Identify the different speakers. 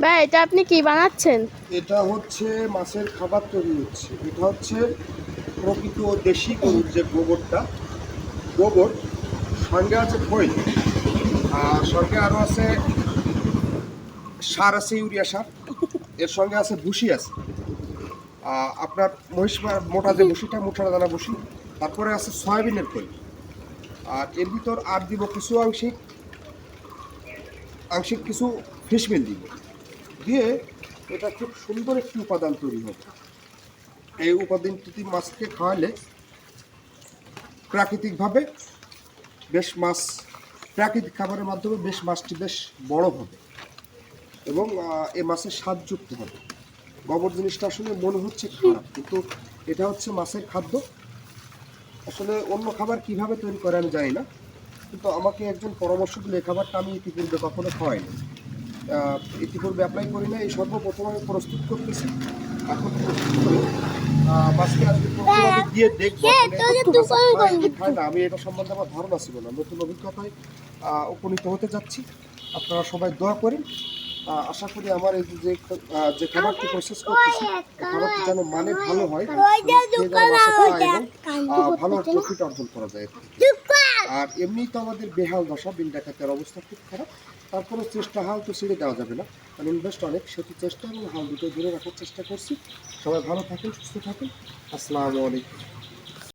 Speaker 1: ভাই এটা আপনি কি বানাচ্ছেন?
Speaker 2: এটা হচ্ছে মাছের খাবার তৈরি হচ্ছে। এটা হচ্ছে প্রকৃত দেশি গরুর যে গোবরটা, গোবর সঙ্গে আছে খৈল, আর সঙ্গে আরও আছে সার, আছে ইউরিয়া সার, এর সঙ্গে আছে ভুসি আছে, আপনার মহিষ মোটা যে ভুসিটা, মোটা দানা ভুসি, তারপরে আছে সয়াবিনের খৈল, আর এর ভিতর আর দিব কিছু আংশিক আংশিক কিছু ফিশ মিল দিব, দিয়ে এটা খুব সুন্দর একটি উপাদান তৈরি হবে। এই উপাদানটি মাছকে খাওয়ালে প্রাকৃতিকভাবে বেশ মাছ, প্রাকৃতিক খাবারের মাধ্যমে বেশ মাছটি বেশ বড় হবে এবং এই মাছের স্বাদযুক্ত হবে। গোবর জিনিসটা আসলে মনে হচ্ছে খারাপ, কিন্তু এটা হচ্ছে মাছের খাদ্য। আসলে অন্য খাবার কিভাবে তৈরি করে আমি জানি না, কিন্তু আমাকে একজন পরামর্শ দিলে এই খাবারটা আমি ইতিপূর্বে কখনো খাওয়াইনি, ইতিপূর্বে অ্যাপ্লাই করি না, এই সর্বপ্রথম আমি প্রস্তুত করতেছি। এখন প্রস্তুত করে মাছকে আজকে প্রথমে দিয়ে দেখবো আসলে খায় না, আমি এটা সম্বন্ধে আমার ধারণা ছিল না, নতুন অভিজ্ঞতায় উপনীত হতে যাচ্ছি। আপনারা সবাই দোয়া করেন। আশা করি আমার এই যে খাবারটি প্রসেস করতেছি, এই খাবারটি যেন মানে ভালো হয় এবং খেয়ে যেন বাসা খায় এবং ভালো প্রফিট অর্জন করা যায়। আর এমনিই তো আমাদের বেহাল দশা, বিল ডাকাতের অবস্থা খুব খারাপ, তারপরে চেষ্টা, হাল তো ছেড়ে দেওয়া যাবে না, কারণ ইনভেস্ট অনেক, সেহেতু চেষ্টা এবং হাল দুটো ধরে রাখার চেষ্টা করছি। সবাই ভালো থাকেন, সুস্থ থাকেন। আসসালামু আলাইকুম।